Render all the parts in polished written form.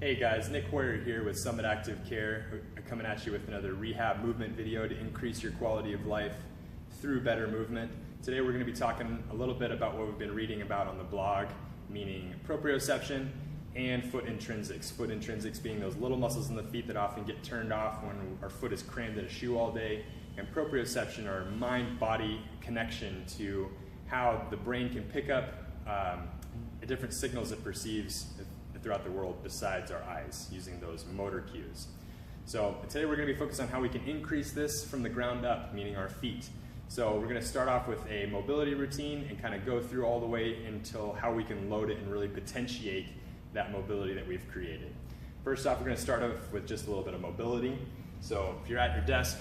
Hey guys, Nick Hoyer here with Summit Active Care, coming at you with another rehab movement video to increase your quality of life through better movement. Today we're going to be talking a little bit about what we've been reading about on the blog, meaning proprioception and foot intrinsics. Foot intrinsics being those little muscles in the feet that often get turned off when our foot is crammed in a shoe all day, and proprioception, our mind-body connection to how the brain can pick up different signals it perceives throughout the world besides our eyes, using those motor cues. So today we're going to be focused on how we can increase this from the ground up, meaning our feet. So we're going to start off with a mobility routine and kind of go through all the way until how we can load it and really potentiate that mobility that we've created. First off, we're going to start off with just a little bit of mobility. So if you're at your desk,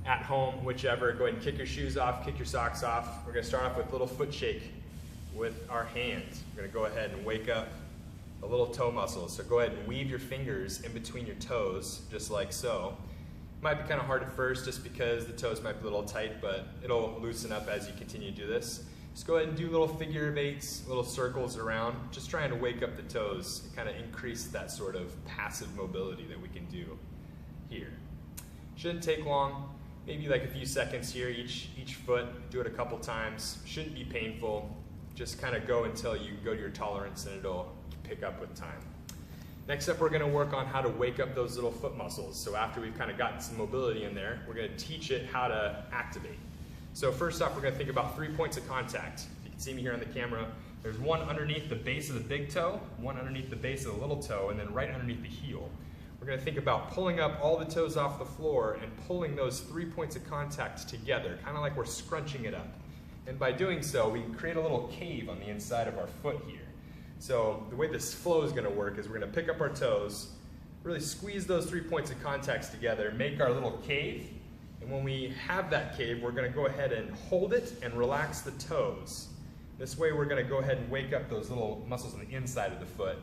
at home, whichever, go ahead and kick your shoes off, kick your socks off. We're going to start off with a little foot shake with our hands. We're going to go ahead and wake up the little toe muscles. So go ahead and weave your fingers in between your toes, just like so. It might be kind of hard at first just because the toes might be a little tight, but it'll loosen up as you continue to do this. Just go ahead and do little figure of eights, little circles around, just trying to wake up the toes and kind of increase that sort of passive mobility that we can do here. Shouldn't take long, maybe like a few seconds here, each foot. Do it a couple times. Shouldn't be painful. Just kind of go until you go to your tolerance and it'll pick up with time. Next up, we're going to work on how to wake up those little foot muscles. So after we've kind of gotten some mobility in there, we're going to teach it how to activate. So first off, we're going to think about 3 points of contact. You can see me here on the camera. There's one underneath the base of the big toe, one underneath the base of the little toe, and then right underneath the heel. We're going to think about pulling up all the toes off the floor and pulling those 3 points of contact together, kind of like we're scrunching it up. And by doing so, we can create a little cave on the inside of our foot here. So the way this flow is going to work is we're going to pick up our toes, really squeeze those 3 points of contact together, make our little cave, and when we have that cave, we're going to go ahead and hold it and relax the toes. This way we're going to go ahead and wake up those little muscles on the inside of the foot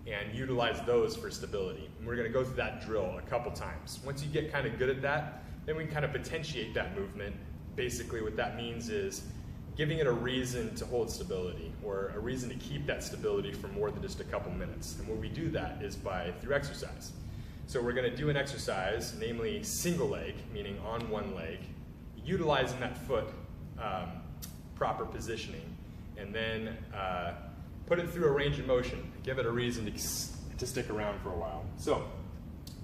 and utilize those for stability. And we're going to go through that drill a couple times. Once you get kind of good at that, then we can kind of potentiate that movement. Basically what that means is giving it a reason to hold stability, or a reason to keep that stability for more than just a couple minutes. And when we do that is through exercise. So we're going to do an exercise, namely single leg, meaning on one leg, utilizing that foot proper positioning, and then put it through a range of motion, give it a reason to stick around for a while. So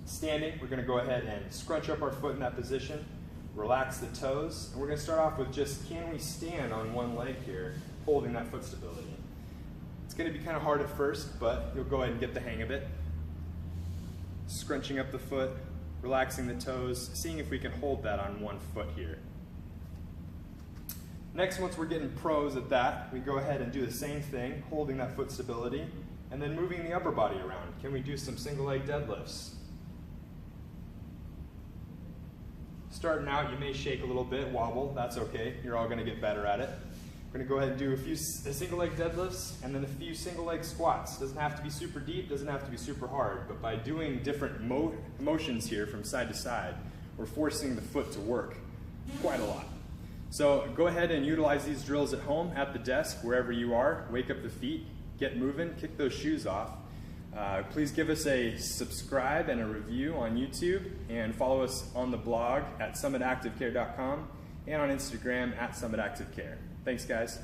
standing, we're going to go ahead and scrunch up our foot in that position, relax the toes, and we're going to start off with just, can we stand on one leg here, holding that foot stability? It's going to be kind of hard at first, but you'll go ahead and get the hang of it. Scrunching up the foot, relaxing the toes, seeing if we can hold that on one foot here. Next, once we're getting pros at that, we go ahead and do the same thing, holding that foot stability, and then moving the upper body around. Can we do some single leg deadlifts? Starting out, you may shake a little bit, wobble, that's okay. You're all going to get better at it. We're going to go ahead and do a few single leg deadlifts and then a few single leg squats. Doesn't have to be super deep, doesn't have to be super hard, but by doing different motions here from side to side, we're forcing the foot to work quite a lot. So go ahead and utilize these drills at home, at the desk, wherever you are. Wake up the feet, get moving, kick those shoes off. Please give us a subscribe and a review on YouTube, and follow us on the blog at summitactivecare.com and on Instagram at summitactivecare. Thanks, guys.